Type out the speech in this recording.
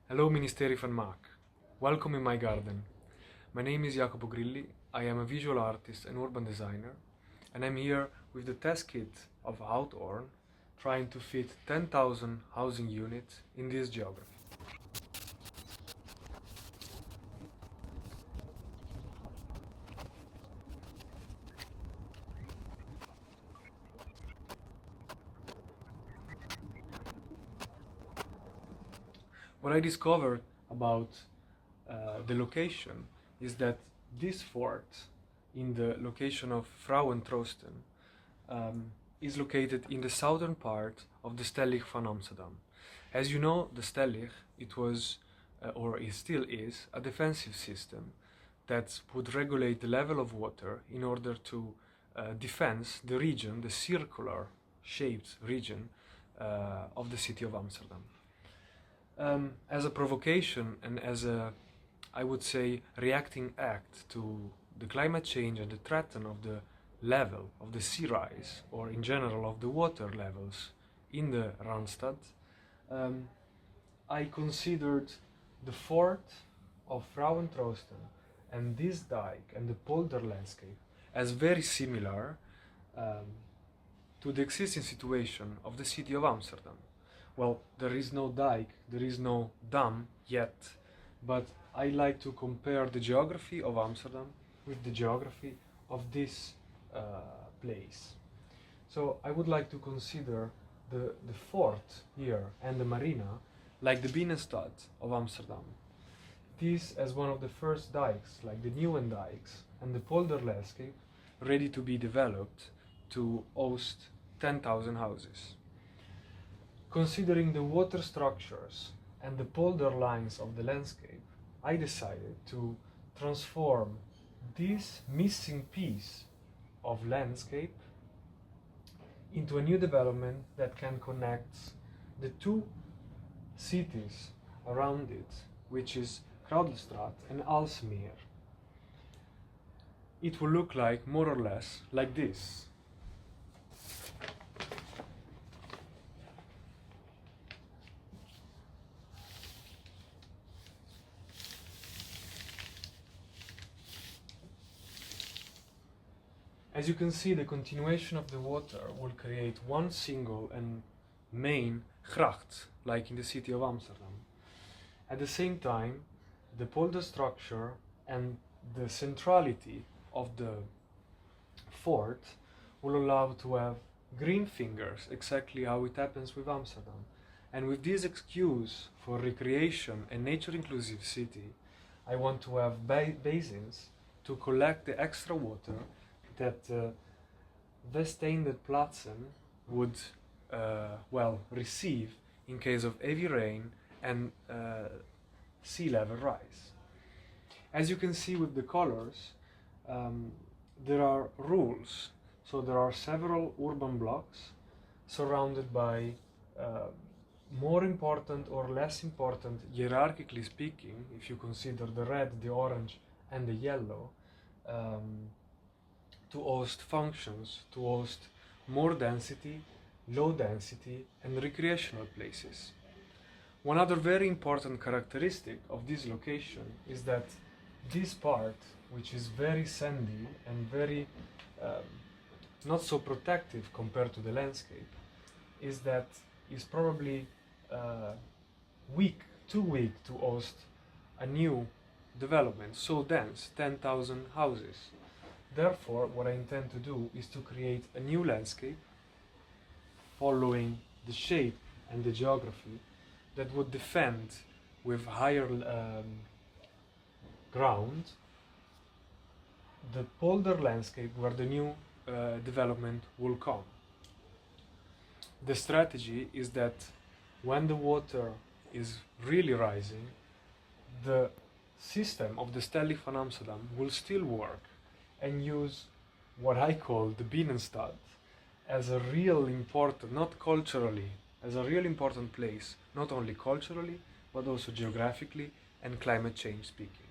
Hello Ministerie van Maak. Welcome in my garden. My name is Jacopo Grilli. I am a visual artist and urban designer, and I'm here with the test kit of Houthorn, trying to fit 10,000 housing units in this geography. What I discovered about the location is that this fort in the location of Vrouwentroosten is located in the southern part of the Stellig van Amsterdam. As you know, the Stellig, it was, or it still is, a defensive system that would regulate the level of water in order to defend the region, the circular shaped region of the city of Amsterdam. As a provocation and as a, I would say, reacting act to the climate change and the threat of the level of the sea rise, or in general of the water levels in the Randstad, I considered the fort of Vrouwentroosten and this dike and the polder landscape as very similar to the existing situation of the city of Amsterdam. Well, there is no dike, there is no dam yet, but I like to compare the geography of Amsterdam with the geography of this place. So I would like to consider the fort here and the marina like the Binnenstad of Amsterdam. This as one of the first dikes, like the Nieuwen dikes, and the polder landscape ready to be developed to host 10,000 houses. Considering the water structures and the polder lines of the landscape, I decided to transform this missing piece of landscape into a new development that can connect the two cities around it, which is Kudelstaart and Aalsmeer. It will look like more or less like this. As you can see, the continuation of the water will create one single and main gracht, like in the city of Amsterdam. At the same time, the polder structure and the centrality of the fort will allow to have green fingers, exactly how it happens with Amsterdam. And with this excuse for recreation and nature-inclusive city, I want to have basins to collect the extra water that Westeinde Plaatsen would receive in case of heavy rain and sea level rise. As you can see with the colors, there are rules. So there are several urban blocks surrounded by more important or less important, hierarchically speaking, if you consider the red, the orange and the yellow, to host functions, to host more density, low density and recreational places. One other very important characteristic of this location is that this part, which is very sandy and very not so protective compared to the landscape, is probably too weak to host a new development so dense, 10,000 houses. Therefore, what I intend to do is to create a new landscape following the shape and the geography that would defend with higher ground the polder landscape where the new development will come. The strategy is that when the water is really rising, the system of the Stellig van Amsterdam will still work and use what I call the Binnenstad as a real important, not culturally, as a real important place, not only culturally, but also geographically and climate change speaking.